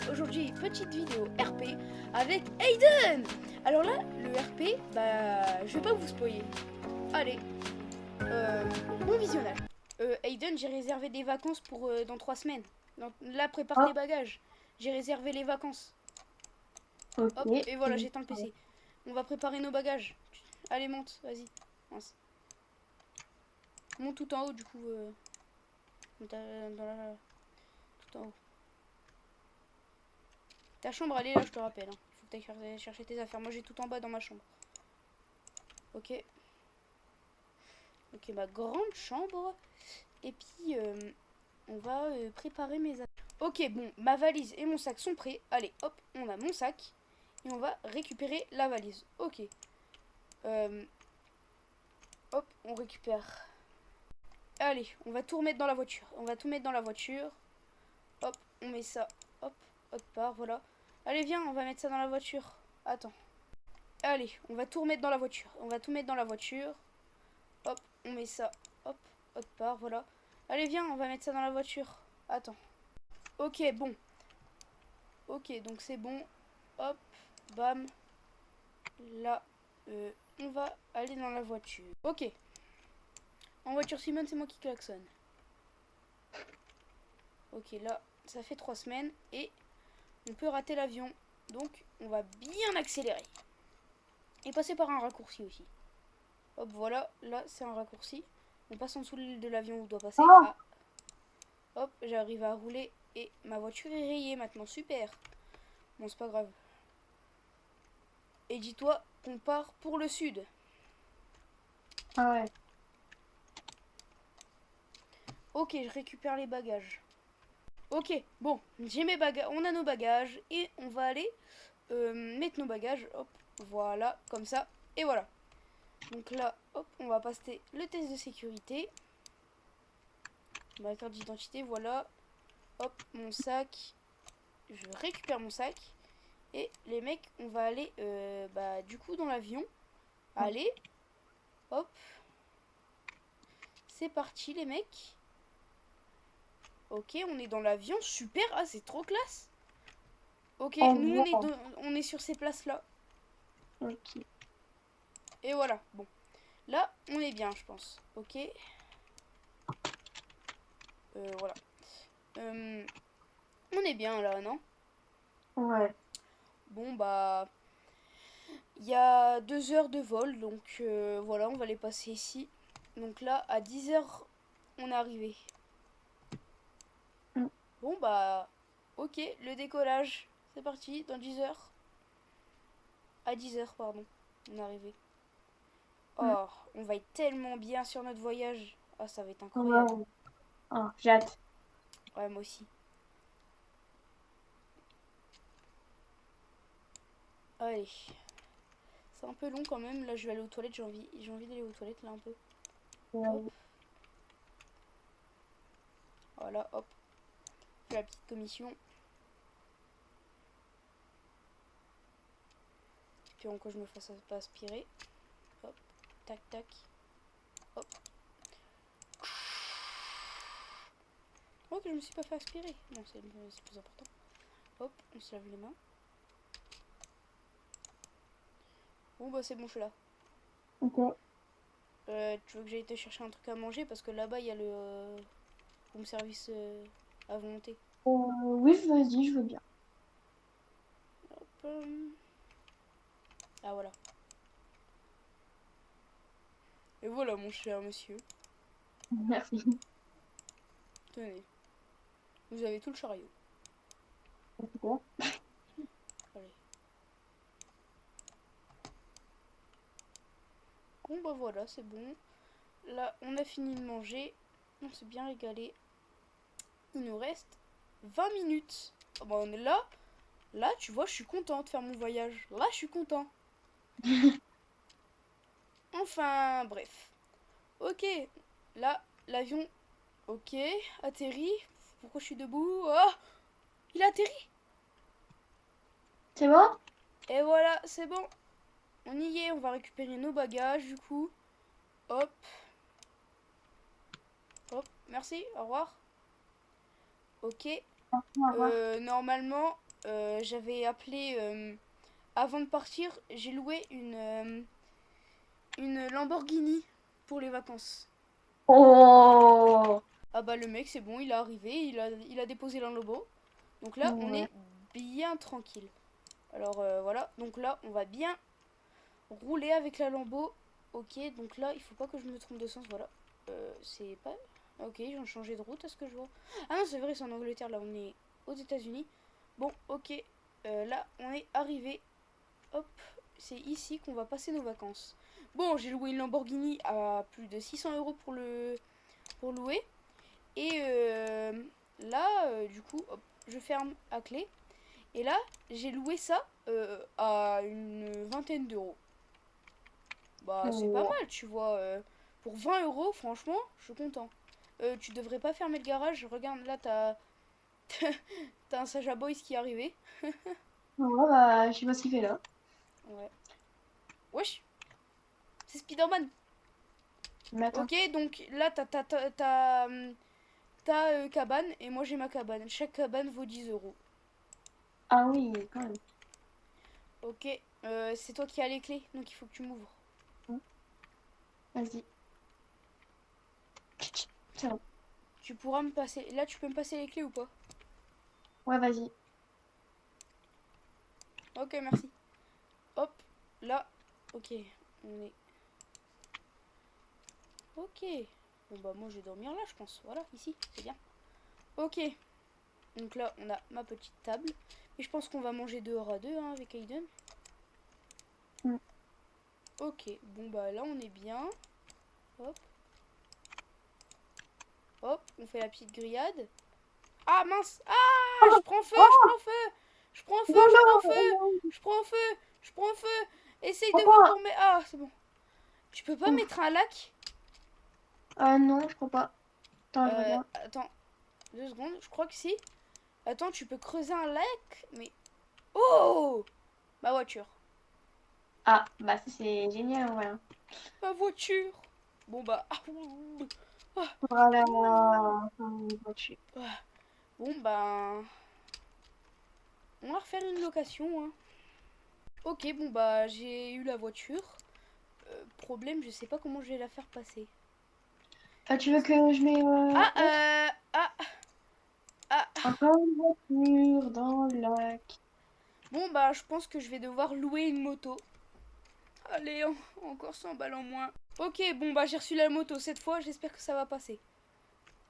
aujourd'hui petite vidéo RP avec Aiden. Alors là, le RP, bah je vais pas vous spoiler. Allez, bon visionnage. Aiden, j'ai réservé des vacances pour dans 3 semaines. Là, prépare tes Hop, bagages. J'ai réservé les vacances. ok. Hop, et voilà, j'éteins le PC. On va préparer nos bagages. Allez, monte, vas-y. Mince. Monte tout en haut, du coup. Tout en haut. Ta chambre, elle est là, je te rappelle. Il faut que tu ailles chercher tes affaires. Moi, j'ai tout en bas dans ma chambre. Ok. Ok, ma grande chambre. Et puis, on va préparer mes affaires. Ok, bon, ma valise et mon sac sont prêts. Allez, hop, on a mon sac. Et on va récupérer la valise. Ok. Hop, on récupère. Allez, on va tout remettre dans la voiture. On va tout mettre dans la voiture. Hop, on met ça. Hop, hop, part, voilà. Allez, viens, on va mettre ça dans la voiture. Attends. Allez, on va tout remettre dans la voiture. On va tout mettre dans la voiture. Hop, on met ça. Hop, hop, part, voilà. Allez, viens, on va mettre ça dans la voiture. Attends. Ok, bon. Ok, donc c'est bon. Hop, bam. Là, on va aller dans la voiture. Ok. En voiture Simone, c'est moi qui klaxonne. Ok, là, ça fait 3 semaines et on peut rater l'avion. Donc, on va bien accélérer. Et passer par un raccourci aussi. Hop, voilà, là, c'est un raccourci. On passe en dessous de l'avion où on doit passer. Oh, Ah, hop, j'arrive à rouler et ma voiture est rayée maintenant. Super. Bon, c'est pas grave. Et dis-toi qu'on part pour le sud. ah ouais. Ok, je récupère les bagages. Ok, bon, j'ai mes bagages, on a nos bagages et on va aller mettre nos bagages. Hop, voilà, comme ça. Et voilà. Donc là, hop, on va passer le test de sécurité. Ma carte d'identité, voilà. Hop, mon sac. Je récupère mon sac. Et les mecs, on va aller bah, du coup dans l'avion. Allez, hop. C'est parti les mecs. Ok, on est dans l'avion. Super, ah c'est trop classe. Ok, On nous voit. on est sur ces places-là. Ok. Et voilà, bon. Là, on est bien, je pense. Ok. Voilà. Euh, on est bien là, non? Ouais. Bon, bah... Il y a 2 heures de vol, donc voilà, on va les passer ici. Donc là, à 10 heures, on est arrivé. Mm. Bon, bah... Ok, le décollage. C'est parti, dans 10 heures. À 10 heures, pardon. On est arrivé. Mm. Oh, on va être tellement bien sur notre voyage. Ah, ça va être incroyable. Ouais. Oh, j'ai hâte. Ouais, moi aussi. Allez. C'est un peu long quand même. Là, je vais aller aux toilettes. J'ai envie d'aller aux toilettes là un peu. Hop. Ouais. Voilà, hop. Fais la petite commission. Espérons que je me fasse pas aspirer. Hop. Tac, tac. Hop. Oh, que je me suis pas fait aspirer. Non, c'est plus important. Hop, on se lave les mains. Bon, bah, c'est bon, je suis là. Ok. Tu veux que j'aille te chercher un truc à manger? Parce que là-bas, il y a le room service à volonté. Oui, vas-y, je veux bien. Hop. Ah, voilà. Et voilà, mon cher monsieur. Merci. Tenez. Vous avez tout le chariot. Super. Allez. Bon, bah, voilà, c'est bon. Là, on a fini de manger. On s'est bien régalé. Il nous reste 20 minutes. Oh, bah, on est là. Là, tu vois, je suis content de faire mon voyage. Là, je suis content. Enfin, bref. Ok. Là, l'avion. Ok. Atterri. Pourquoi je suis debout? Oh, il a atterri. C'est bon? Et voilà, c'est bon. On y est. On va récupérer nos bagages, du coup. Hop. Hop. Merci. Au revoir. Ok. Au revoir. Normalement, j'avais appelé... avant de partir, j'ai loué une Lamborghini pour les vacances. Oh! Ah bah le mec c'est bon, il est arrivé, il a déposé la Lambo. Donc là on Ouais. est bien tranquille. Alors voilà, donc là on va bien rouler avec la Lambo. Ok, donc là il faut pas que je me trompe de sens, voilà. C'est pas... Ok, ils ont changé de route à ce que je vois. Ah non c'est vrai, c'est en Angleterre, là on est aux États-Unis. Bon ok, là on est arrivé. Hop, c'est ici qu'on va passer nos vacances. Bon, j'ai loué une Lamborghini à plus de 600 euros pour louer. Et là, du coup, hop, je ferme à clé. Et là, j'ai loué ça à une vingtaine d'euros. Bah, c'est pas Oh. mal, tu vois. Pour 20 euros, franchement, je suis content. Tu devrais pas fermer le garage. Regarde, là, t'as un Saja Boys qui est arrivé. Ouais, bah, je sais pas ce qu'il fait là. Ouais. Wesh, c'est Spider-Man. Mais attends. Ok, donc là, t'as cabane et moi j'ai ma cabane. Chaque cabane vaut 10 euros. Ah oui, quand même. Ok, c'est toi qui as les clés, donc il faut que tu m'ouvres. Vas-y. C'est bon. Tu pourras me passer. Là, tu peux me passer les clés ou pas? Ouais, vas-y. Ok, merci. Hop, là. Ok, on est. Ok. Bon, bah, moi je vais dormir là, je pense. Voilà, ici, c'est bien. Ok, donc là, on a ma petite table. Et je pense qu'on va manger dehors à deux hein, avec Aiden. Mm. Ok, bon, bah là, on est bien. Hop, hop, on fait la petite grillade. Ah mince! Ah! Je Oh, prends feu! Je oh, prends feu! Je prends feu! non, Je prends non, feu! non, Je prends feu! Je prends feu! Essaye de voir papa. pour mes... Ah, c'est bon. Tu peux pas Ouf. mettre un lac? Non, je crois pas. Attends, je regarde. Attends, 2 secondes. Je crois que si. Attends, tu peux creuser un lac? Mais... Oh! Ma voiture. Ah, bah ça c'est génial, voilà. Ma voiture! Bon bah... Ah, ah, Voilà. ouh, Voiture. ah. Bon bah... On va refaire une location, hein. Ok, bon bah j'ai eu la voiture. Problème, je sais pas comment je vais la faire passer. Tu veux que je mette Ah, l'autre? ah. Encore une voiture dans le lac. Bon, bah, je pense que je vais devoir louer une moto. Allez, encore 100 balles en moins. Ok, bon, bah, j'ai reçu la moto cette fois. J'espère que ça va passer.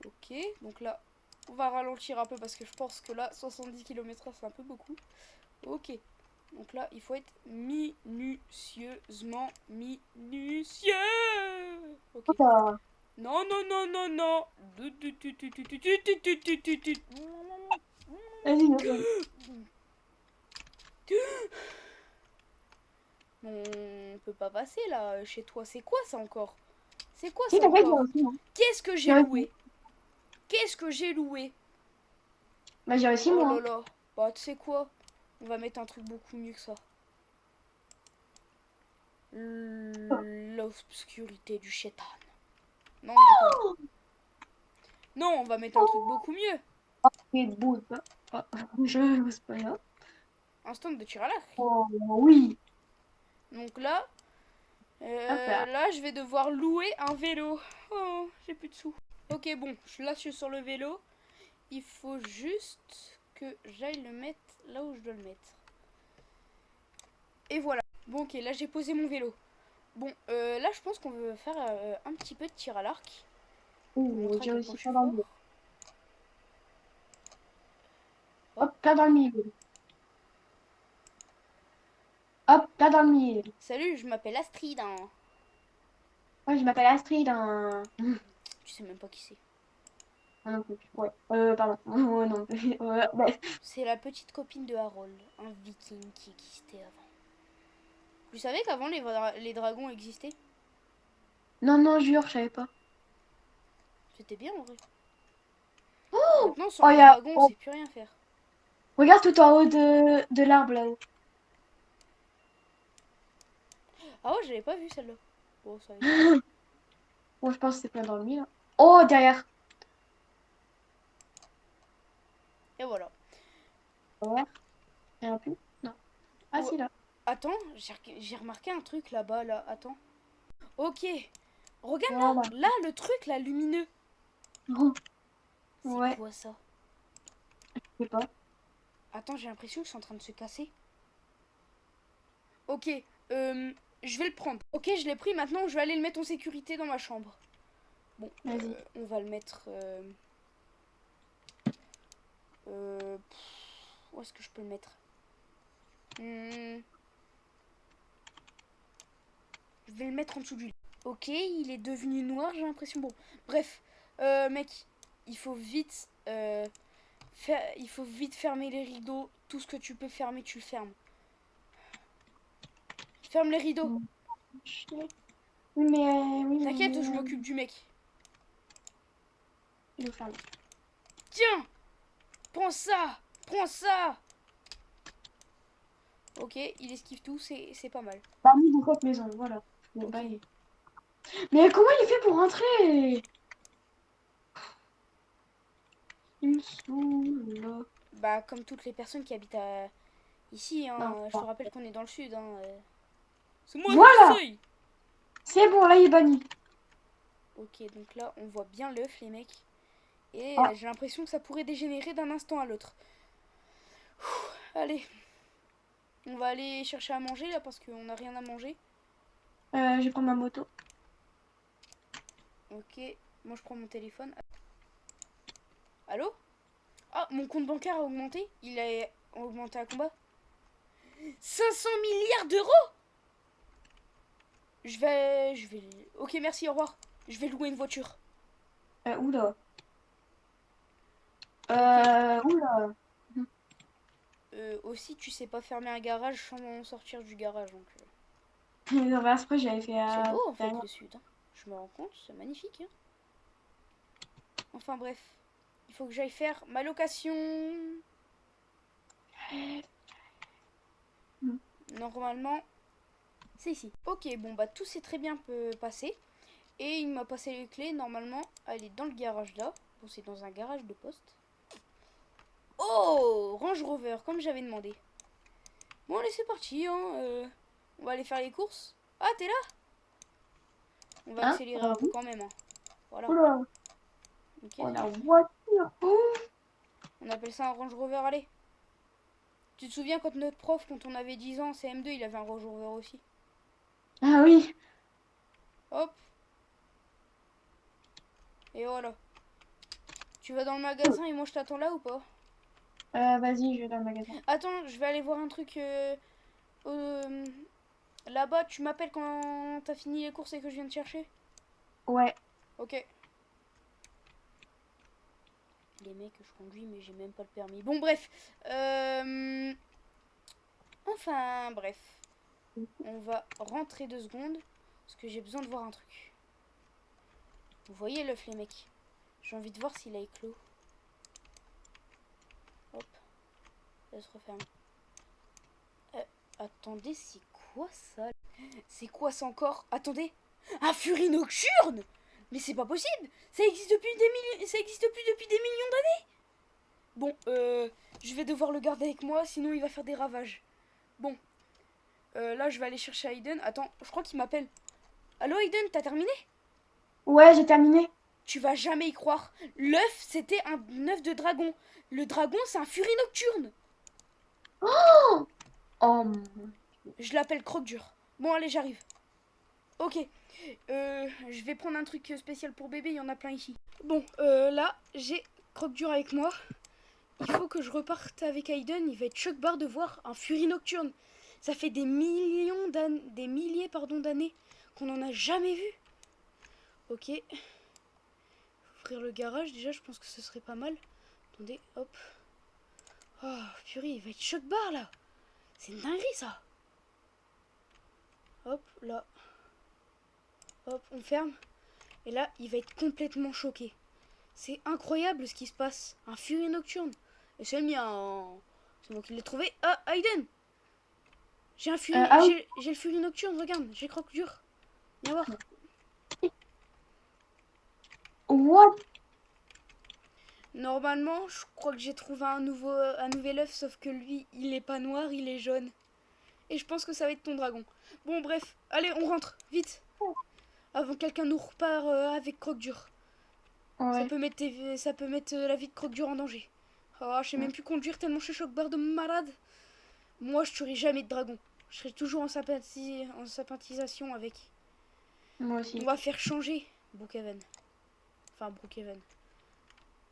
Ok, donc là, on va ralentir un peu parce que je pense que là, 70 km/h, c'est un peu beaucoup. Ok, donc là, il faut être minutieusement minutieux. Ok. Hop. Non, non, non, non, non. Vas-y, vas-y. On peut pas passer là chez toi. C'est quoi ça encore? C'est quoi Si, ça t'inquiète, j'ai encore? réussi, moi. Qu'est-ce que J'ai j'ai réussi. loué? Qu'est-ce que j'ai loué? Bah, j'ai réussi, Oh moi. là là. Bah, tu sais quoi? On va mettre un truc beaucoup mieux que ça. Hein. L'obscurité du chétan. Non, je déconne. Non, on va mettre un truc Oh, beaucoup mieux. c'est beau, ça. Ah, je c'est pas là. Un stand de tir à l'arc. Oh, oui. Donc là, Hop là. là, je vais devoir louer un vélo. Oh, j'ai plus de sous. Ok, bon, là, je suis sur le vélo. Il faut juste que j'aille le mettre là où je dois le mettre. Et voilà. Bon, ok, là, j'ai posé mon vélo. Bon, là, je pense qu'on veut faire un petit peu de tir à l'arc. Pour Oh, montrer à j'ai quel point réussi je suis pas dans le fort. milieu. Hop. Hop, là dans le milieu. Hop, là dans le milieu. Salut, je m'appelle Astrid. Hein. Moi, je m'appelle Astrid. Hein. Tu sais même pas qui c'est. Ah, non plus. Ouais. Pardon. Ouais, non plus. Bref. C'est la petite copine de Harold, un viking qui existait avant. Vous savez qu'avant les dragons existaient? Non, non, jure, je savais pas. C'était bien en vrai. Oh, Maintenant, sans oh, les dragons, on oh, sait plus rien faire. regarde tout en haut de l'arbre là-haut. Ah ouais, j'avais pas vu celle-là. Bon, ça va être. Bon, je pense que c'est plein dans le mille. Oh, derrière. Et voilà. Ouais. Il y en a plus? Non. Ah, Ou- si, là. Attends, j'ai remarqué un truc là-bas, là. Attends. Ok. Regarde Voilà. là, le truc là, lumineux. Oh, C'est ouais, quoi ça? je sais pas. Attends, j'ai l'impression que c'est en train de se casser. Ok, je vais le prendre. Ok, je l'ai pris, maintenant je vais aller le mettre en sécurité dans ma chambre. Bon, Vas-y. on va le mettre... où est-ce que je peux le mettre? Je vais le mettre en dessous du lit. Ok, il est devenu noir, j'ai l'impression. Bon, bref, mec, il faut vite... il faut vite fermer les rideaux. Tout ce que tu peux fermer, tu le fermes. Ferme les rideaux. Mm. Oui, mais... oui, T'inquiète, je mais... m'occupe du mec. il faut fermer. Tiens, prends ça. Prends ça. Ok, il esquive tout, c'est pas mal. Parmi de cette maison, voilà. Bon, Ok. bah, mais comment il fait pour rentrer? Il me saoule, là. Bah, comme toutes les personnes qui habitent ici, Non, hein, je te bon. rappelle qu'on est dans le sud. Hein, C'est moi Voilà! Marseille. C'est bon, là, il est banni. Ok, donc là, on voit bien l'œuf, les mecs. Et Ah, j'ai l'impression que ça pourrait dégénérer d'un instant à l'autre. Allez, on va aller chercher à manger, là, parce qu'on n'a rien à manger. je vais prendre ma moto. Ok, moi je prends mon téléphone. Allô? Ah, mon compte bancaire a augmenté. Il a augmenté à combien? 500 milliards d'euros. Je vais... Ok, merci, au revoir. Je vais louer une voiture. Oula. Ok. Oula. Aussi, tu sais pas fermer un garage sans sortir du garage. Donc, Non, mais après, j'avais fait c'est beau en fait derrière. le sud. Hein. Je me rends compte, c'est magnifique. Hein. Enfin bref, il faut que j'aille faire ma location. Normalement, c'est ici. Ok, bon bah tout s'est très bien passé. Et il m'a passé les clés. Normalement, elle est dans le garage là. Bon, c'est dans un garage de poste. Oh, Range Rover, comme j'avais demandé. Bon, allez, c'est parti. Hein. On va aller faire les courses. Ah, t'es là? On va Hein? accélérer un peu Oui. quand même. Hein. Voilà. Oula. Ok. Oh, la voiture. Oh. On appelle ça un Range Rover. Allez. Tu te souviens quand notre prof, quand on avait 10 ans, CM2, il avait un Range Rover aussi. Ah oui. Hop. Et voilà. Tu vas dans le magasin et moi je t'attends là ou pas? Vas-y, je vais dans le magasin. Attends, je vais aller voir un truc euh, là-bas. Tu m'appelles quand t'as fini les courses et que je viens te chercher? Ouais. Ok. Les mecs, je conduis mais j'ai même pas le permis. Bon bref. Enfin bref. On va rentrer 2 secondes. Parce que j'ai besoin de voir un truc. Vous voyez l'œuf les mecs? J'ai envie de voir s'il a éclos. Hop. Ça se referme. Attendez, c'est quoi ça? C'est quoi ça encore? Attendez. Un furie nocturne? Mais c'est pas possible. Ça existe depuis des milliers. Ça existe plus depuis des millions d'années. Bon, je vais devoir le garder avec moi, sinon il va faire des ravages. Bon, là je vais aller chercher Aiden. Attends, je crois qu'il m'appelle. Allô Aiden, t'as terminé? Ouais, j'ai terminé. Tu vas jamais y croire. L'œuf, c'était un œuf de dragon. Le dragon, c'est un furie nocturne. Oh, oh mon... Je l'appelle croque-dur. Bon, allez, j'arrive. Ok. Je vais prendre un truc spécial pour bébé, il y en a plein ici. Bon, là, j'ai croque-dur avec moi. Il faut que je reparte avec Aiden. Il va être choc-barre de voir un furie nocturne. Ça fait des millions d'années, des milliers d'années qu'on n'en a jamais vu. Ok. Ouvrir le garage, déjà, je pense que ce serait pas mal. Attendez, hop. Oh, purée, il va être choc-barre là. C'est une dinguerie ça. Hop, là. Hop, on ferme. Et là, il va être complètement choqué. C'est incroyable ce qui se passe. Un furie nocturne. Et c'est le mien. Hein. C'est moi qui l'ai trouvé. Ah, Aiden. J'ai un furie. ah oui. J'ai le furie nocturne, regarde. J'ai croque dur. Viens voir. What? Normalement, je crois que j'ai trouvé un nouvel œuf, sauf que lui, il est pas noir, il est jaune. Et je pense que ça va être ton dragon. Bon, bref, allez, on rentre, vite, avant que quelqu'un nous repart avec Croque-Dur. Ouais. Ça peut mettre la vie de Croque-Dur en danger. Oh, je sais même plus conduire tellement je suis choc-barre de malade. Moi, je tuerai jamais de dragon. Je serai toujours en sympathisation avec. Moi On aussi. va faire changer Brookhaven. Enfin, Brookhaven.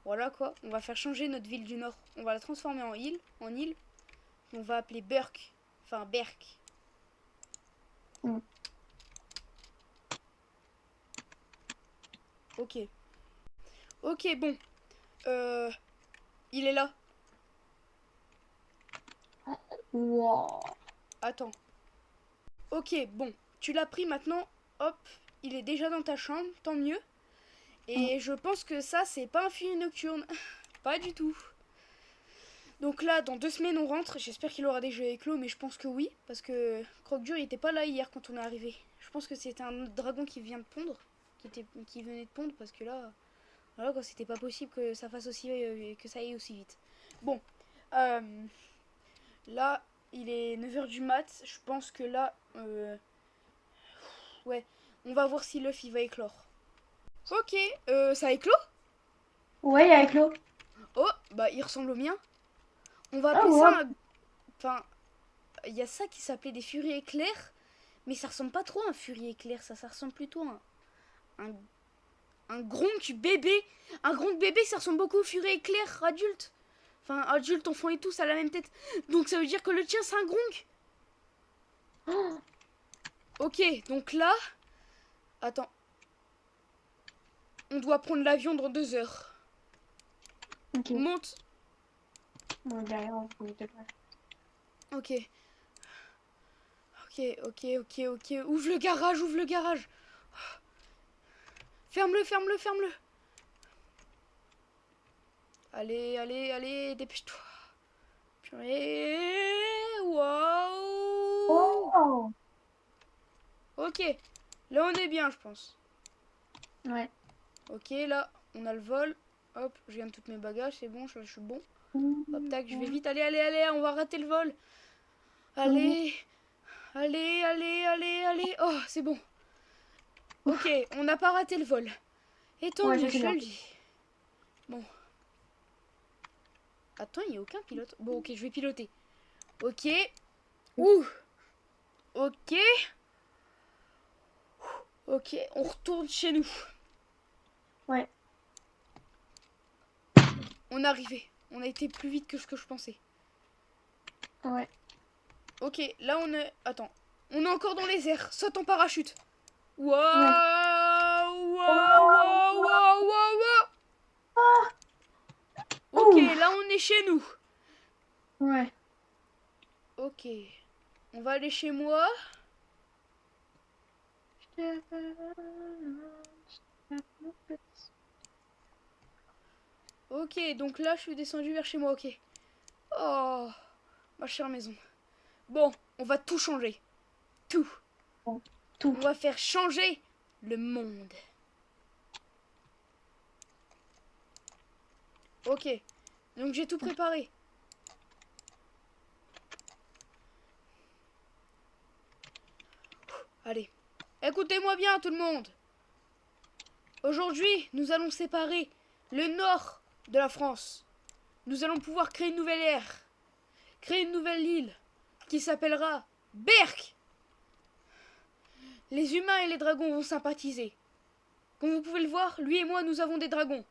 Voilà quoi. On va faire changer notre ville du Nord. On va la transformer en île. On va appeler Burk. Enfin, Berk. Mm. Ok. Ok, bon. Euh, il est là. Wow. Attends. Ok, bon. Tu l'as pris maintenant. Hop. Il est déjà dans ta chambre. Tant mieux. Mm. Et je pense que ça, c'est pas un fusil nocturne. Pas du tout. Donc là, dans 2 semaines, on rentre. J'espère qu'il aura déjà éclos, mais je pense que oui. Parce que Croque-Dur, il était pas là hier quand on est arrivé. Je pense que c'était un autre dragon qui vient de pondre. Qui venait de pondre, parce que là... Voilà, quoi, c'était pas possible que ça fasse aussi... que ça aille aussi vite. Bon. Euh, là, il est 9 h du mat. Je pense que là... ouais. On va voir si l'œuf, il va éclore. Ok. Ça a éclos. Ouais, avec l'eau. Oh, bah, il ressemble au mien. On va Ah appeler ouais. ça un... Enfin, il y a ça qui s'appelait des furies éclairs. Mais ça ressemble pas trop à un furie éclair, ça ressemble plutôt à un, un gronk bébé. Un gronk bébé, ça ressemble beaucoup au furie éclair adulte. Enfin, adulte, enfant et tout, ça a la même tête. Donc ça veut dire que le tien, c'est un gronk. Oh, Ok, donc là... Attends. On doit prendre l'avion dans 2 heures. ok. Monte. Bon, derrière, on peut pas. Ok. Ok. Ouvre le garage, ouvre le garage. Ferme-le, ferme-le, ferme-le. Allez, dépêche-toi. Purée. Waouh. Oh! Ok. Là, on est bien, je pense. Ouais. Ok, là, on a le vol. Hop, je viens de toutes mes bagages, c'est bon, je suis bon. Hop, tac, je vais vite. Allez, on va rater le vol. Allez, allez. Oh, c'est bon. Ok, on n'a pas raté le vol. Et tant Ouais, mieux, ça c'est je te bien. le dis. Bon. Attends, il n'y a aucun pilote. Bon, ok, je vais piloter. Ok. Ouh. Ok. Ok, on retourne chez nous. Ouais. On est arrivé. On a été plus vite que ce que je pensais. Ouais. Ok, là on est... Attends. On est encore dans les airs. Saute en parachute. Waouh. Ouais. Ok, Ouh. là on est chez nous. Ouais. Ok. On va aller chez moi. Ok, donc là je suis descendu vers chez moi, ok. Oh, ma chère maison. Bon, on va tout changer. Tout. Bon, tout. On va faire changer le monde. Ok, donc j'ai tout préparé. Allez, écoutez-moi bien tout le monde. Aujourd'hui, nous allons séparer le nord de la France. Nous allons pouvoir créer une nouvelle ère. Créer une nouvelle île qui s'appellera Berk. Les humains et les dragons vont sympathiser. Comme vous pouvez le voir, lui et moi, nous avons des dragons.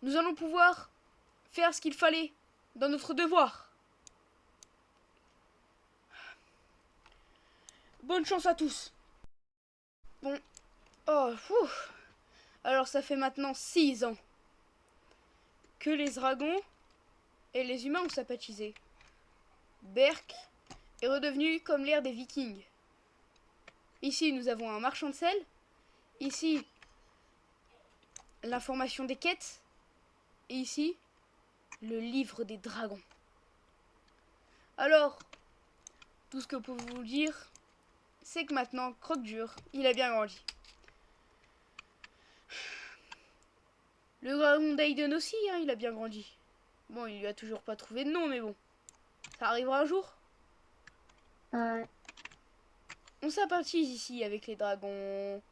Nous allons pouvoir faire ce qu'il fallait dans notre devoir. Bonne chance à tous. Bon. Oh, ouf. Alors ça fait maintenant 6 ans que les dragons et les humains ont sympathisé. Berk est redevenu comme l'ère des Vikings. Ici, nous avons un marchand de sel. Ici, l'information des quêtes. Et ici, le livre des dragons. Alors, tout ce que je peux vous dire, c'est que maintenant, Croque-Dur, il a bien grandi. Le dragon d'Aiden aussi, hein, il a bien grandi. Bon, il lui a toujours pas trouvé de nom, mais bon. Ça arrivera un jour. Ouais. On sympathise ici avec les dragons.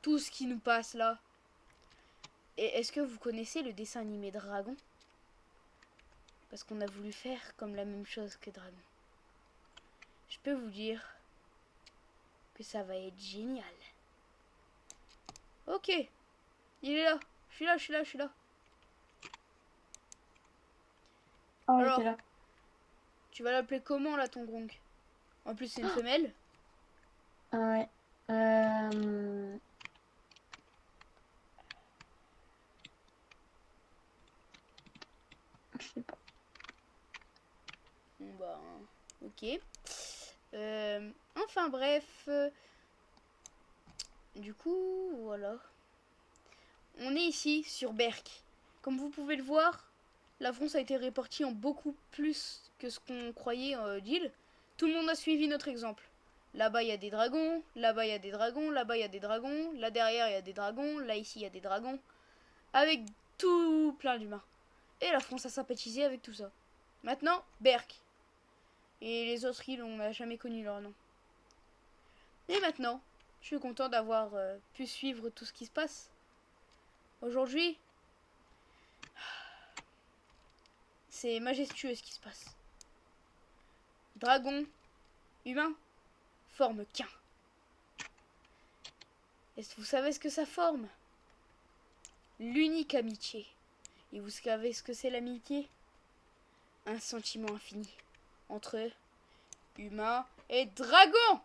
Tout ce qui nous passe là. Et est-ce que vous connaissez le dessin animé Dragon? Parce qu'on a voulu faire comme la même chose que Dragon. Je peux vous dire que ça va être génial. Ok. Il est là. Je suis là, je suis là, je suis là. Ah, Alors, j'étais là. tu vas l'appeler comment là ton gong? En plus, c'est une femelle. Ouais. Euh... Je sais pas. Bon bah, ok. Enfin bref. Du coup, voilà. On est ici sur Berk. Comme vous pouvez le voir, la France a été répartie en beaucoup plus que ce qu'on croyait d'îles. Tout le monde a suivi notre exemple. Là-bas, il y a des dragons. Là-bas, il y a des dragons. Là-bas, il y a des dragons. Là derrière, il y a des dragons. Là, ici, il y a des dragons. Avec tout plein d'humains. Et la France a sympathisé avec tout ça. Maintenant, Berk. Et les autres îles, on n'a jamais connu leur nom. Et maintenant, je suis content d'avoir pu suivre tout ce qui se passe. Aujourd'hui, c'est majestueux ce qui se passe. Dragon, humain, forme qu'un. Est-ce que vous savez ce que ça forme? L'unique amitié. Et vous savez ce que c'est l'amitié? Un sentiment infini entre humain et dragon.